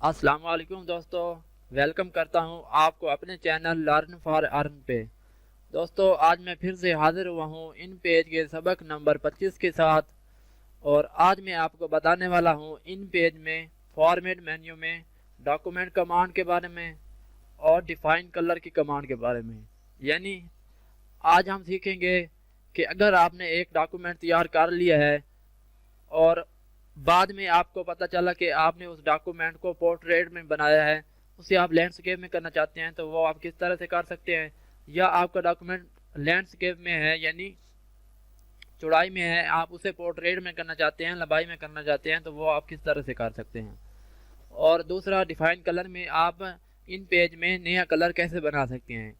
अस्सलाम वालेकुम दोस्तों, वेलकम करता हूं आपको अपने चैनल लर्न फॉर अर्न पे। दोस्तों, आज मैं फिर से हाजिर हुआ हूं इन पेज के सबक नंबर 25 के साथ। और आज मैं आपको बताने वाला हूं इन पेज में फॉर्मेट मेन्यू में डॉक्यूमेंट कमांड के बारे में और डिफाइन कलर की कमांड के बारे में। यानी आज हम सीखेंगे कि अगर आपने एक डॉक्यूमेंट तैयार कर लिया है और बाद में आपको पता चला कि आपने उस डॉक्यूमेंट को पोर्ट्रेट में बनाया है, उसे आप लैंडस्केप में करना चाहते हैं, तो वो आप किस तरह से कर सकते हैं। या आपका डॉक्यूमेंट लैंडस्केप में है यानी चौड़ाई में है, आप उसे पोर्ट्रेट में करना चाहते हैं, लंबाई में करना चाहते हैं, तो वो आप किस तरह से कर सकते हैं। और दूसरा, डिफाइन कलर में आप इन पेज में नया कलर कैसे बना सकते हैं।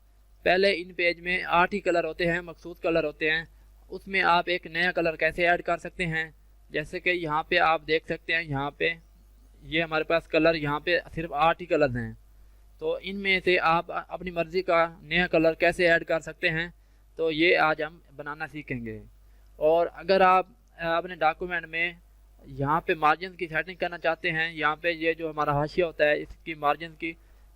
पहले इन पेज में 8 ही कलर होते हैं, मखसूस कलर होते हैं, उसमें आप एक नया कलर कैसे ऐड कर सकते हैं। जैसे कि यहाँ पे आप देख सकते हैं, यहाँ पे ये हमारे पास कलर यहाँ पे सिर्फ 8 ही कलर हैं। तो इनमें से आप अपनी मर्ज़ी का नया कलर कैसे ऐड कर सकते हैं, तो ये आज हम बनाना सीखेंगे। और अगर आप अपने डॉक्यूमेंट में यहाँ पे मार्जिन की सेटिंग करना चाहते हैं, यहाँ पे ये जो हमारा हाशिया होता है इसकी मार्जिन की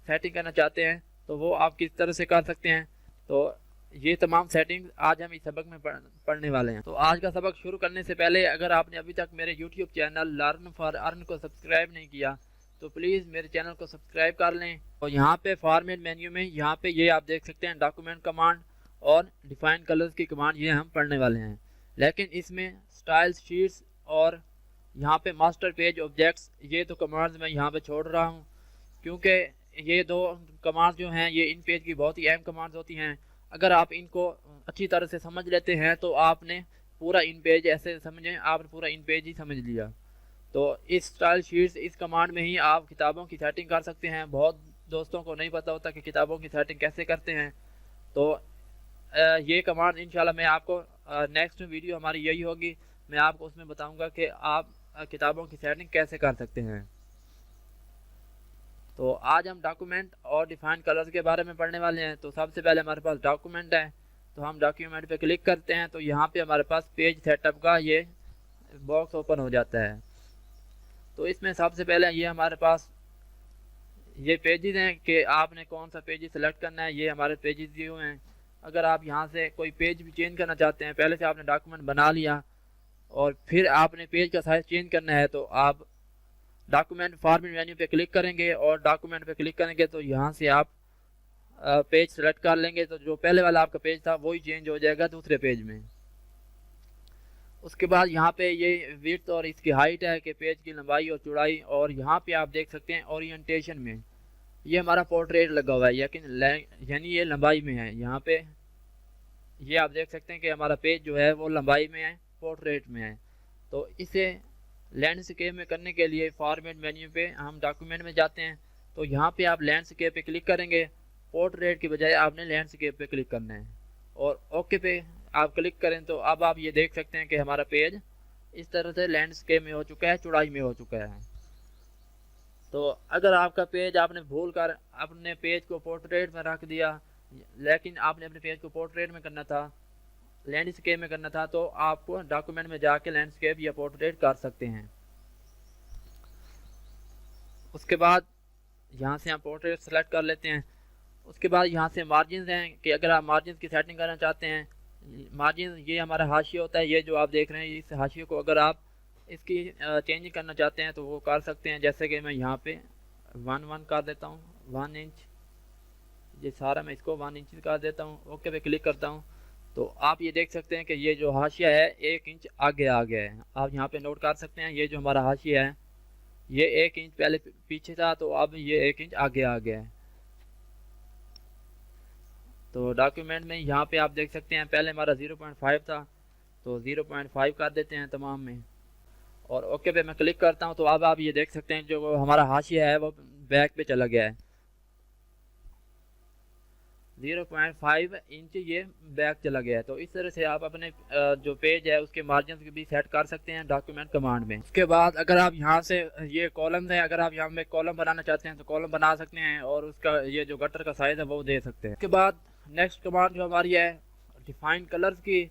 सेटिंग करना चाहते हैं, तो वो आप किस तरह से कर सकते हैं। तो ये तमाम सेटिंग आज हम इस सबक में पढ़ने वाले हैं। तो आज का सबक शुरू करने से पहले अगर आपने अभी तक मेरे YouTube channel learn for earn को सब्सक्राइब नहीं किया तो प्लीज़ मेरे चैनल को सब्सक्राइब कर लें। और यहाँ पे फॉर्मेट मेन्यू में यहाँ पे ये आप देख सकते हैं डॉक्यूमेंट कमांड और डिफाइन कलर्स की कमांड, ये हम पढ़ने वाले हैं। लेकिन इसमें स्टाइल्स, शीट्स और यहाँ पे मास्टर पेज ऑब्जेक्ट्स, ये तो कमांड्स मैं यहाँ पे छोड़ रहा हूँ, क्योंकि ये दो कमांड्स जो हैं ये इन पेज की बहुत ही अहम कमांड्स होती हैं। अगर आप इनको अच्छी तरह से समझ लेते हैं तो आपने पूरा इन पेज, ऐसे समझें आपने पूरा इन पेज ही समझ लिया। तो इस स्टाइल शीट्स, इस कमांड में ही आप किताबों की सेटिंग कर सकते हैं। बहुत दोस्तों को नहीं पता होता कि किताबों की सेटिंग कैसे करते हैं। तो ये कमांड इंशाल्लाह मैं आपको नेक्स्ट वीडियो हमारी यही होगी, मैं आपको उसमें बताऊंगा कि आप किताबों की सेटिंग कैसे कर सकते हैं। तो आज हम डॉक्यूमेंट और डिफाइन कलर्स के बारे में पढ़ने वाले हैं। तो सबसे पहले हमारे पास डॉक्यूमेंट है, तो हम डॉक्यूमेंट पे क्लिक करते हैं, तो यहाँ पे हमारे पास पेज सेटअप का ये बॉक्स ओपन हो जाता है। तो इसमें सबसे पहले ये हमारे पास ये पेजेस हैं कि आपने कौन सा पेज सेलेक्ट करना है। ये हमारे पेजेस दिए हुए हैं। अगर आप यहाँ से कोई पेज भी चेंज करना चाहते हैं, पहले से आपने डॉक्यूमेंट बना लिया और फिर आपने पेज का साइज चेंज करना है, तो आप डॉक्यूमेंट फॉर्मेट मेन्यू पे क्लिक करेंगे और डॉक्यूमेंट पे क्लिक करेंगे तो यहाँ से आप पेज सेलेक्ट कर लेंगे, तो जो पहले वाला आपका पेज था वही चेंज हो जाएगा दूसरे पेज में। उसके बाद यहाँ पे ये विड्थ और इसकी हाइट है कि पेज की लंबाई और चौड़ाई। और यहाँ पे आप देख सकते हैं ओरिएंटेशन में ये हमारा पोर्ट्रेट लगा हुआ है, यानी ये लंबाई में है। यहाँ पे ये आप देख सकते हैं कि हमारा पेज जो है वो लंबाई में है, पोर्ट्रेट में है। तो इसे लैंडस्केप में करने के लिए फॉर्मेट मेन्यू पे हम डॉक्यूमेंट में जाते हैं, तो यहाँ पे आप लैंडस्केप पे क्लिक करेंगे। पोर्ट्रेट की बजाय आपने लैंडस्केप पे क्लिक करना है और ओके पे आप क्लिक करें, तो अब आप ये देख सकते हैं कि हमारा पेज इस तरह से लैंडस्केप में हो चुका है, चौड़ाई में हो चुका है। तो अगर आपका पेज आपने भूल कर अपने पेज को पोर्ट्रेट में रख दिया, लेकिन आपने अपने पेज को पोर्ट्रेट में करना था, लैंडस्केप में करना था, तो आपको डॉक्यूमेंट में जाके लैंडस्केप या पोर्ट्रेट कर सकते हैं। उसके बाद यहाँ से हम पोर्ट्रेट सेलेक्ट कर लेते हैं। उसके बाद यहाँ से मार्जिन हैं कि अगर आप मार्जिन की सेटिंग करना चाहते हैं, मार्जिन ये हमारा हाशिया होता है, ये जो आप देख रहे हैं इस हाशिए को अगर आप इसकी चेंज करना चाहते हैं तो वो कर सकते हैं। जैसे कि मैं यहाँ पे 1 कर देता हूँ, 1 इंच, ये सारा मैं इसको 1 इंच कर देता हूँ। ओके पे क्लिक करता हूँ, तो आप ये देख सकते हैं कि ये जो हाशिया है 1 इंच आगे आ गया है। आप यहाँ पे नोट कर सकते हैं, ये जो हमारा हाशिया है ये 1 इंच पहले पीछे था, तो अब ये 1 इंच आगे आ गया है। तो डॉक्यूमेंट में यहाँ पे आप देख सकते हैं पहले हमारा 0.5 था, तो 0.5 कर देते हैं तमाम में और ओके पे मैं क्लिक करता हूँ। तो अब आप ये देख सकते हैं जो हमारा हाशिया है वो बैक पे चला गया है, 0.5 इंच ये बैक चला गया है। तो इस तरह से आप अपने जो पेज है उसके मार्जिन भी सेट कर सकते हैं डॉक्यूमेंट कमांड में। उसके बाद अगर आप यहाँ से ये कॉलम है, अगर आप यहाँ में कॉलम बनाना चाहते हैं तो कॉलम बना सकते हैं और उसका ये जो गटर का साइज है वो दे सकते हैं। उसके बाद नेक्स्ट कमांड जो हमारी है डिफाइन कलर्स की,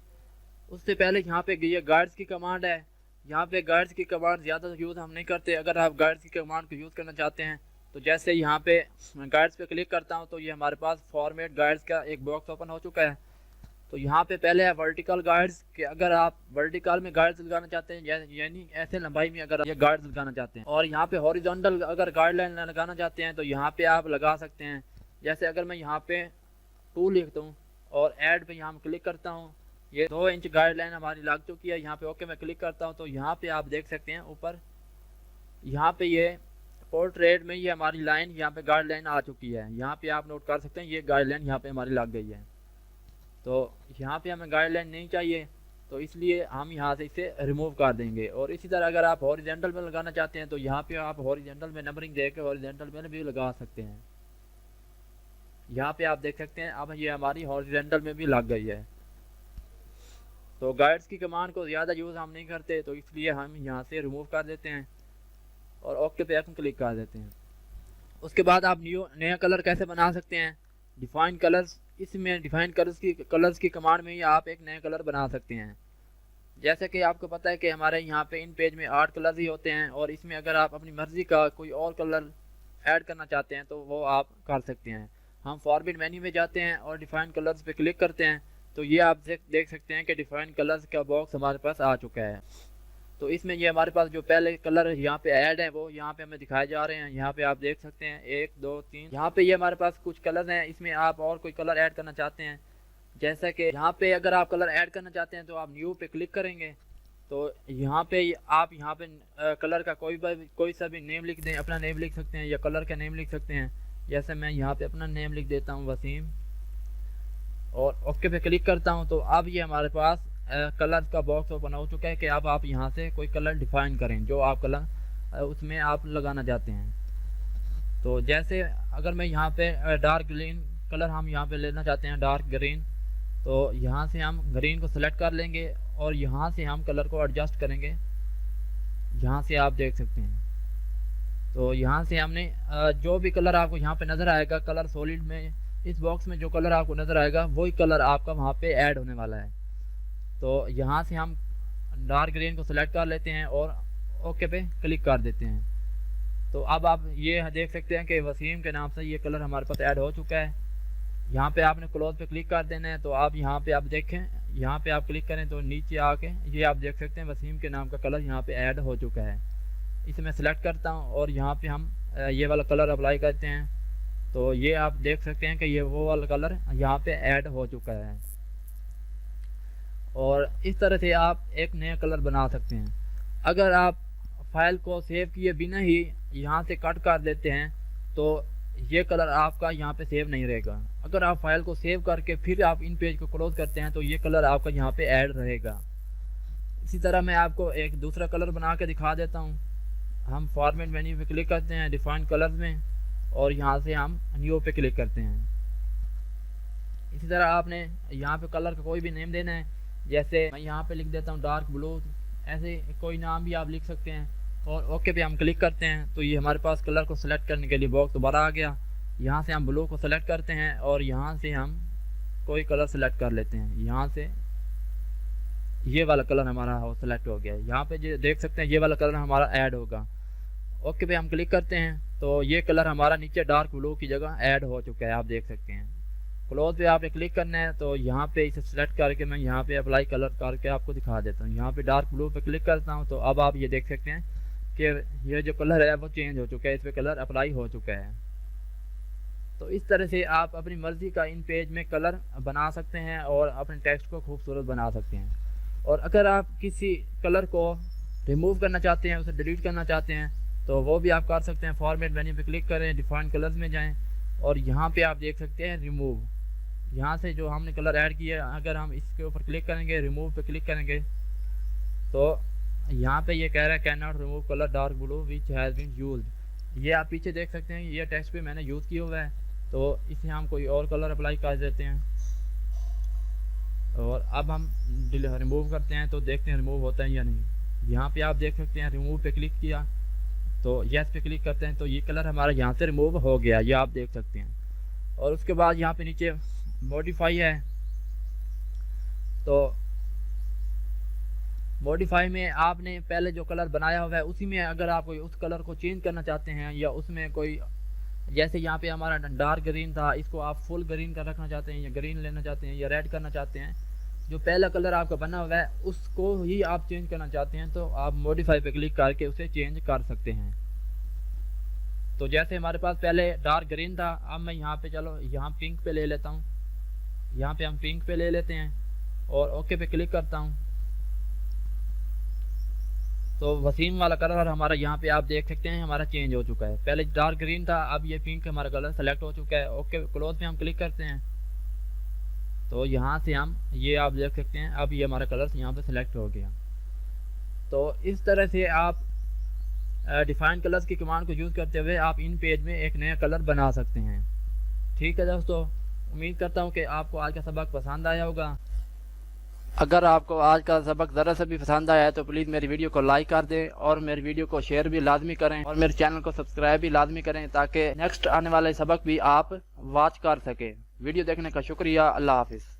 उससे पहले यहाँ पे ये गाइड्स की कमांड है। यहाँ पे गाइड्स की कमांड ज़्यादा यूज़ हम नहीं करते। अगर आप गाइड्स की कमांड को यूज़ करना चाहते हैं तो जैसे यहाँ पे गाइड्स पे क्लिक करता हूँ तो ये हमारे पास फॉर्मेट गाइड्स का एक बॉक्स ओपन हो चुका है। तो यहाँ पे पहले है वर्टिकल गाइड्स कि अगर आप वर्टिकल में गाइड्स लगाना चाहते हैं, यानी ऐसे लंबाई में अगर ये गाइड्स लगाना चाहते हैं, और यहाँ पे हॉरिजॉन्टल अगर गाइडलाइन लगाना चाहते हैं तो यहाँ पे आप लगा सकते हैं। जैसे अगर मैं यहाँ पे 2 लिखता हूँ और ऐड पे यहाँ क्लिक करता हूँ, ये 2 इंच गाइडलाइन हमारी लग चुकी है। यहाँ पे ओके मैं क्लिक करता हूँ तो यहाँ पे आप देख सकते हैं ऊपर यहाँ पे ये पोर्ट्रेट में ये हमारी लाइन यहाँ पे गाइडलाइन आ चुकी है। यहाँ पे आप नोट कर सकते हैं ये गाइडलाइन यहाँ पे हमारी लग गई है। तो यहाँ पे हमें गाइडलाइन नहीं चाहिए तो इसलिए हम यहाँ से इसे रिमूव कर देंगे। और इसी तरह अगर आप हॉरिजॉन्टल में लगाना चाहते हैं तो यहाँ पे आप हॉरिजॉन्टल में नंबरिंग दे के हॉरिजॉन्टल में भी लगा सकते हैं। यहाँ पे आप देख सकते हैं अब ये हमारी हॉरिजॉन्टल में भी लग गई है। तो गाइड्स की कमांड को ज़्यादा यूज़ हम नहीं करते तो इसलिए हम यहाँ से रिमूव कर देते हैं और ओके पे हम क्लिक कर देते हैं। उसके बाद आप नया कलर कैसे बना सकते हैं, डिफाइन कलर्स, इसमें डिफाइन कलर्स की कमांड में ही आप एक नया कलर बना सकते हैं। जैसे कि आपको पता है कि हमारे यहाँ पे इन पेज में 8 कलर्स ही होते हैं और इसमें अगर आप अपनी मर्ज़ी का कोई और कलर ऐड करना चाहते हैं तो वो आप कर सकते हैं। हम फॉर्मेट मेन्यू में जाते हैं और डिफाइन कलर्स पे क्लिक करते हैं तो ये आप देख सकते हैं कि डिफाइन कलर्स का बॉक्स हमारे पास आ चुका है। तो इसमें ये हमारे पास जो पहले कलर यहाँ पे ऐड है वो यहाँ पे हमें दिखाए जा रहे हैं। यहाँ पे आप देख सकते हैं 1 2 3, यहाँ पे ये हमारे पास कुछ कलर हैं। इसमें आप और कोई कलर ऐड करना चाहते हैं, जैसा कि यहाँ पे अगर आप कलर ऐड करना चाहते हैं तो आप न्यू पे क्लिक करेंगे तो यहाँ पे आप कलर का कोई सा भी नेम लिख दें, अपना नेम लिख सकते हैं या कलर का नेम लिख सकते हैं। जैसे मैं यहाँ पे अपना नेम लिख देता हूँ वसीम और ओके पे क्लिक करता हूँ। तो अब ये हमारे पास कलर का बॉक्स ओपन हो चुका है कि अब आप यहाँ से कोई कलर डिफाइन करें जो आप कलर उसमें आप लगाना चाहते हैं। तो जैसे अगर मैं यहाँ पे डार्क ग्रीन कलर हम यहाँ पे लेना चाहते हैं, डार्क ग्रीन, तो यहाँ से हम ग्रीन को सिलेक्ट कर लेंगे और यहाँ से हम कलर को एडजस्ट करेंगे। यहाँ से आप देख सकते हैं तो यहाँ से हमने जो भी कलर आपको यहाँ पे नज़र आएगा कलर सॉलिड में, इस बॉक्स में जो कलर आपको नज़र आएगा वही कलर आपका वहाँ पे ऐड होने वाला है। तो यहाँ से हम डार्क ग्रीन को सिलेक्ट कर लेते हैं और ओके पे क्लिक कर देते हैं। तो अब आप ये देख सकते हैं कि वसीम के नाम से ये कलर हमारे पास ऐड हो चुका है। यहाँ पे आपने क्लोज पे क्लिक कर देना है। तो आप यहाँ पे आप देखें, यहाँ पे आप क्लिक करें तो नीचे आके ये आप देख सकते हैं वसीम के नाम का कलर यहाँ पे ऐड हो चुका है। इसे मैं सिलेक्ट करता हूँ और यहाँ पे हम ये वाला कलर अप्लाई करते हैं तो ये आप देख सकते हैं कि ये वो वाला कलर यहाँ पे ऐड हो चुका है। और इस तरह से आप एक नया कलर बना सकते हैं। अगर आप फाइल को सेव किए बिना ही यहाँ से कट कर देते हैं तो ये कलर आपका यहाँ पे सेव नहीं रहेगा। अगर आप फाइल को सेव करके फिर आप इन पेज को क्लोज करते हैं तो ये कलर आपका यहाँ पे ऐड रहेगा। इसी तरह मैं आपको एक दूसरा कलर बना के दिखा देता हूँ। हम फॉर्मेट मेन्यू पे क्लिक करते हैं डिफाइन कलर्स में और यहाँ से हम न्यू पे क्लिक करते हैं। इसी तरह आपने यहाँ पे कलर का कोई भी नेम देना है, जैसे मैं यहाँ पे लिख देता हूँ डार्क ब्लू, ऐसे कोई नाम भी आप लिख सकते हैं और ओके पे हम क्लिक करते हैं तो ये हमारे पास कलर को सिलेक्ट करने के लिए बॉक्स दोबारा आ गया। यहाँ से हम ब्लू को सिलेक्ट करते हैं और यहाँ से हम कोई कलर सेलेक्ट कर लेते हैं। यहाँ से ये वाला कलर हमारा हो सिलेक्ट हो गया है। यहाँ पे जो देख सकते हैं ये वाला कलर हमारा ऐड होगा। ओके पे हम क्लिक करते हैं तो ये कलर हमारा नीचे डार्क ब्लू की जगह ऐड हो चुका है, आप देख सकते हैं। क्लोज पे आपने क्लिक करना है तो यहाँ पे इसे सिलेक्ट करके मैं यहाँ पे अप्लाई कलर करके आपको दिखा देता हूँ। यहाँ पे डार्क ब्लू पे क्लिक करता हूँ तो अब आप ये देख सकते हैं कि ये जो कलर है वो चेंज हो चुका है, इस पर कलर अप्लाई हो चुका है। तो इस तरह से आप अपनी मर्ज़ी का इन पेज में कलर बना सकते हैं और अपने टेक्स्ट को खूबसूरत बना सकते हैं। और अगर आप किसी कलर को रिमूव करना चाहते हैं, उसे डिलीट करना चाहते हैं तो वो भी आप कर सकते हैं। फॉर्मेट मेन्यू पे क्लिक करें, डिफाइन कलर्स में जाएं और यहाँ पे आप देख सकते हैं रिमूव। यहाँ से जो हमने कलर ऐड किया है अगर हम इसके ऊपर क्लिक करेंगे, रिमूव पे क्लिक करेंगे तो यहाँ पे ये कह रहा है can not remove colour dark blue which has been used. ये आप पीछे देख सकते हैं ये टेक्स्ट पे मैंने यूज़ किया हुआ है तो इसे हम कोई और कलर अप्लाई कर देते हैं और अब हम रिमूव करते हैं तो देखते हैं रिमूव होता है या नहीं। यहाँ पे आप देख सकते हैं रिमूव पे क्लिक किया तो यस पे क्लिक करते हैं तो ये कलर हमारा यहाँ से रिमूव हो गया, ये आप देख सकते हैं। और उसके बाद यहाँ पे नीचे मॉडिफाई है तो मॉडिफाई में आपने पहले जो कलर बनाया हुआ है उसी में अगर आप कोई उस कलर को चेंज करना चाहते हैं या उसमें कोई जैसे यहाँ पे हमारा डार्क ग्रीन था, इसको आप फुल ग्रीन का रखना चाहते हैं या ग्रीन लेना चाहते हैं या रेड करना चाहते हैं, जो पहला कलर आपका बना हुआ है उसको ही आप चेंज करना चाहते हैं तो आप मॉडिफाई पे क्लिक करके उसे चेंज कर सकते हैं। तो जैसे हमारे पास पहले डार्क ग्रीन था, अब मैं यहाँ पे चलो यहाँ पिंक पे ले लेता हूँ, यहाँ पे हम पिंक पे ले लेते हैं और ओके पे क्लिक करता हूँ। तो वसीम वाला कलर हमारा यहाँ पे आप देख सकते हैं हमारा चेंज हो चुका है, पहले डार्क ग्रीन था अब ये पिंक हमारा कलर सेलेक्ट हो चुका है। ओके क्लोज पे हम क्लिक करते हैं तो यहाँ से हम ये आप देख सकते हैं अब ये हमारा कलर यहाँ पे सिलेक्ट हो गया। तो इस तरह से आप डिफाइन कलर्स की कमांड को यूज़ करते हुए आप इन पेज में एक नया कलर बना सकते हैं। ठीक है दोस्तों, उम्मीद करता हूँ कि आपको आज का सबक पसंद आया होगा। अगर आपको आज का सबक ज़रा सा भी पसंद आया है तो प्लीज़ मेरी वीडियो को लाइक कर दें और मेरी वीडियो को शेयर भी लाजमी करें और मेरे चैनल को सब्सक्राइब भी लाजमी करें ताकि नेक्स्ट आने वाले सबक भी आप वॉच कर सकें। वीडियो देखने का शुक्रिया। अल्लाह हाफिज़।